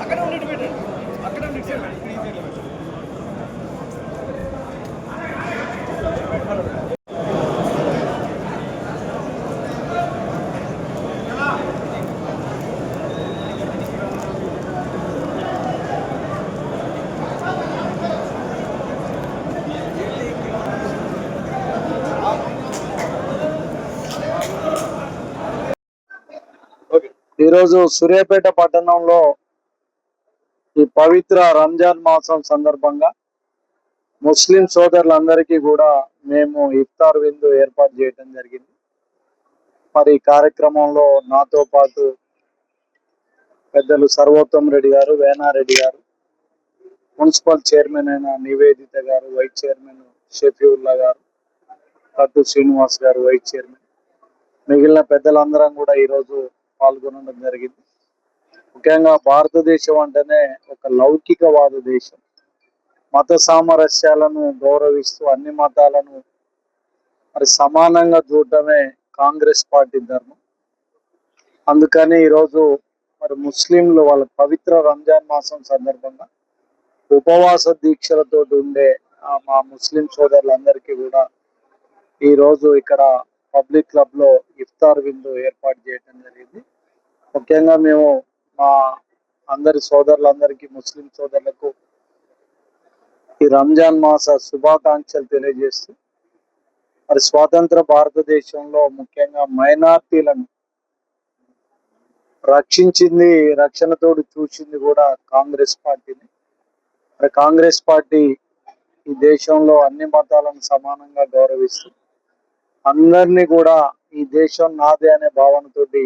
అక్కడ ఉండి పెట్టండి, అక్కడ ఉండి ఈరోజు సూర్యాపేట పట్టణంలో ఈ పవిత్ర రంజాన్ మాసం సందర్భంగా ముస్లిం సోదరులందరికీ కూడా మేము ఇఫ్తార్ విందు ఏర్పాటు చేయడం జరిగింది. మరి ఈ కార్యక్రమంలో నాతో పాటు పెద్దలు సర్వోత్తమ్ రెడ్డి గారు, వేనారెడ్డి గారు, మున్సిపల్ చైర్మన్ అయిన నివేదిత గారు, వైస్ చైర్మన్ షఫీవుల్లా గారు, కట్టు శ్రీనివాస్ గారు వైస్ చైర్మన్, మిగిలిన పెద్దలందరం కూడా ఈరోజు పాల్గొనడం జరిగింది. ముఖ్యంగా భారతదేశం అంటేనే ఒక లౌకికవాద దేశం. మత సామరస్యాలను గౌరవిస్తూ అన్ని మతాలను మరి సమానంగా చూడటమే కాంగ్రెస్ పార్టీ ధర్మం. అందుకని ఈరోజు మరి ముస్లింలు వాళ్ళ పవిత్ర రంజాన్ మాసం సందర్భంగా ఉపవాస దీక్షలతో ఉండే మా ముస్లిం సోదరులందరికీ కూడా ఈరోజు ఇక్కడ పబ్లిక్ క్లబ్ లో ఇఫ్తార్ విందు ఏర్పాటు చేయడం జరిగింది. ముఖ్యంగా మేము మా అందరి సోదరులందరికీ, ముస్లిం సోదరులకు ఈ రంజాన్ మాస శుభాకాంక్షలు తెలియజేస్తూ మరి స్వాతంత్ర భారతదేశంలో ముఖ్యంగా మైనార్టీలను రక్షించింది, రక్షణతోడు చూసింది కూడా కాంగ్రెస్ పార్టీని. మరి కాంగ్రెస్ పార్టీ ఈ దేశంలో అన్ని మతాలను సమానంగా గౌరవిస్తూ అందరినీ కూడా ఈ దేశం నాదే అనే భావనతోటి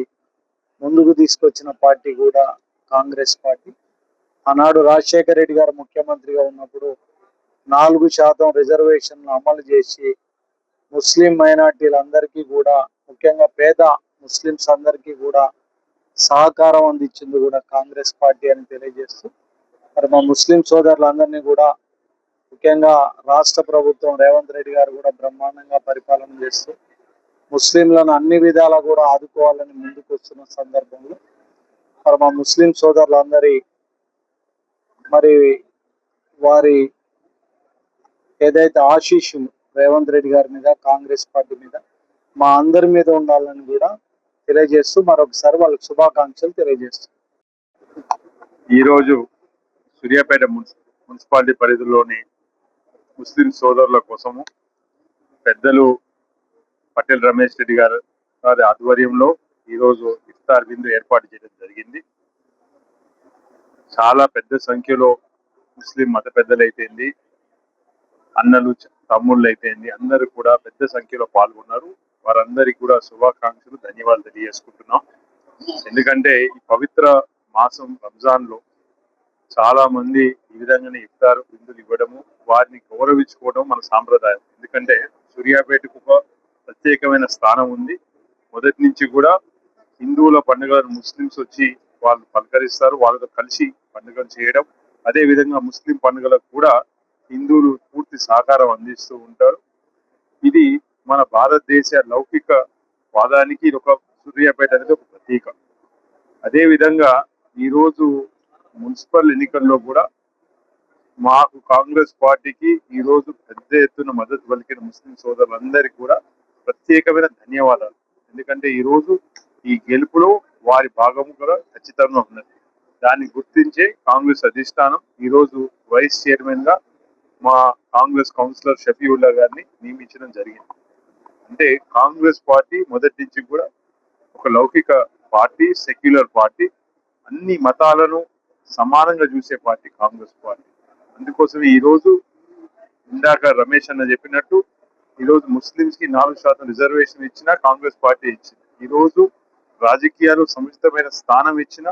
ముందుకు తీసుకొచ్చిన పార్టీ కూడా కాంగ్రెస్ పార్టీ. ఆనాడు రాజశేఖర రెడ్డి గారు ముఖ్యమంత్రిగా ఉన్నప్పుడు 4% రిజర్వేషన్లు అమలు చేసి ముస్లిం మైనార్టీలందరికీ కూడా, ముఖ్యంగా పేద ముస్లింస్ అందరికీ కూడా సహకారం అందించింది కూడా కాంగ్రెస్ పార్టీ అని తెలియజేస్తూ మరి మా ముస్లిం సోదరులందరినీ కూడా, ముఖ్యంగా రాష్ట్ర ప్రభుత్వం రేవంత్ రెడ్డి గారు కూడా బ్రహ్మాండంగా పరిపాలన చేస్తూ ముస్లింలను అన్ని విధాలా కూడా ఆదుకోవాలని ముందుకు వస్తున్న సందర్భంలో మరి మా ముస్లిం సోదరులందరి మరి వారి ఏదైతే ఆశీస్సులు రేవంత్ రెడ్డి గారి మీద, కాంగ్రెస్ పార్టీ మీద, మా అందరి మీద ఉండాలని కూడా తెలియజేస్తూ మరొకసారి వాళ్ళకి శుభాకాంక్షలు తెలియజేస్తూ ఈరోజు సూర్యాపేట మున్సిపాలిటీ పరిధిలోని ముస్లిం సోదరుల కోసము పెద్దలు పటేల్ రమేష్ రెడ్డి గారి ఆధ్వర్యంలో ఈరోజు ఇఫ్తార్ విందు ఏర్పాటు చేయడం జరిగింది. చాలా పెద్ద సంఖ్యలో ముస్లిం మత పెద్దలైతేంది, అన్నలు తమ్ముళ్ళు అయితేంది, అందరూ కూడా పెద్ద సంఖ్యలో పాల్గొన్నారు. వారందరికీ కూడా శుభాకాంక్షలు, ధన్యవాదాలు తెలియజేసుకుంటున్నాం. ఎందుకంటే ఈ పవిత్ర మాసం రంజాన్ లో చాలా మంది ఈ విధంగానే ఇఫ్తార్ విందులు ఇవ్వడము, వారిని గౌరవించుకోవడం మన సాంప్రదాయం. ఎందుకంటే సూర్యాపేటకు ఒక ప్రత్యేకమైన స్థానం ఉంది. మొదటి నుంచి కూడా హిందువుల పండుగలను ముస్లింస్ వచ్చి వాళ్ళు పలకరిస్తారు, వాళ్ళతో కలిసి పండుగలు చేయడం, అదే విధంగా ముస్లిం పండుగలకు కూడా హిందువులు పూర్తి సహకారం అందిస్తూ ఉంటారు. ఇది మన భారతదేశ లౌకిక వాదానికి ఇది ఒక సూర్యాపేట అనేది ఒక ప్రతీక. అదే విధంగా ఈరోజు మున్సిపల్ ఎన్నికల్లో కూడా మాకు కాంగ్రెస్ పార్టీకి ఈరోజు పెద్ద ఎత్తున మద్దతు పలికిన ముస్లిం సోదరులందరికీ కూడా ప్రత్యేకమైన ధన్యవాదాలు. ఎందుకంటే ఈరోజు ఈ గెలుపులో వారి భాగము కూడా ఖచ్చితంగా ఉన్నది. దాన్ని గుర్తించే కాంగ్రెస్ అధిష్టానం ఈరోజు వైస్ చైర్మన్ గా మా కాంగ్రెస్ కౌన్సిలర్ షఫీవుల్లా గారిని నియమించడం జరిగింది. అంటే కాంగ్రెస్ పార్టీ మొదటి నుంచి కూడా ఒక లౌకిక పార్టీ, సెక్యులర్ పార్టీ, అన్ని మతాలను సమానంగా చూసే పార్టీ కాంగ్రెస్ పార్టీ. అందుకోసం ఈ రోజు ఇందాక రమేష్ అన్న చెప్పినట్టు ఈ రోజు ముస్లింస్ కి 4% రిజర్వేషన్ ఇచ్చిన కాంగ్రెస్ పార్టీ ఇచ్చింది. ఈ రోజు రాజకీయాలు సముచితమైన స్థానం ఇచ్చిన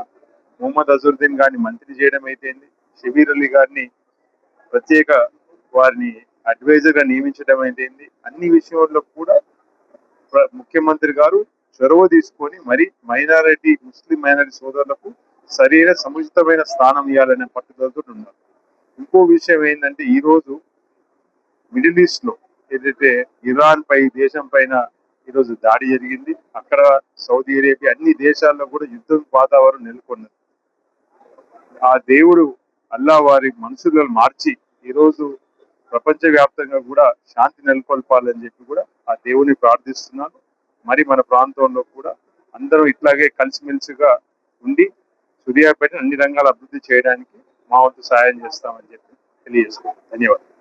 మొహమ్మద్ అజరుద్దీన్ గారిని మంత్రి చేయడం అయితేంది, షబీర్ అలీ గారిని ప్రత్యేక వారిని అడ్వైజర్ గా నియమించడం అయితేంది, అన్ని విషయాల్లో కూడా ముఖ్యమంత్రి గారు చొరవ తీసుకొని మరి ముస్లిం మైనారిటీ సోదరులకు సరైన సముచితమైన స్థానం ఇవ్వాలనే పట్టుదలతో ఉన్నారు. ఇంకో విషయం ఏంటంటే ఈ రోజు మిడిల్ ఈస్ట్ లో ఏదైతే ఇరాన్ దేశం పైన ఈరోజు దాడి జరిగింది, అక్కడ సౌదీ అరేబియా అన్ని దేశాల్లో కూడా యుద్ధం వాతావరణం నెలకొన్నది. ఆ దేవుడు అల్లా వారి మనసులను మార్చి ఈరోజు ప్రపంచ వ్యాప్తంగా కూడా శాంతి నెలకొల్పాలని చెప్పి కూడా ఆ దేవుని ప్రార్థిస్తున్నాను. మరి మన ప్రాంతంలో కూడా అందరం ఇట్లాగే కలిసిమెలిసిగా ఉండి సూర్యాపేట అన్ని రంగాల అభివృద్ధి చేయడానికి మా వంతు సహాయం చేస్తామని చెప్పి తెలియజేస్తున్నాను. ధన్యవాదాలు.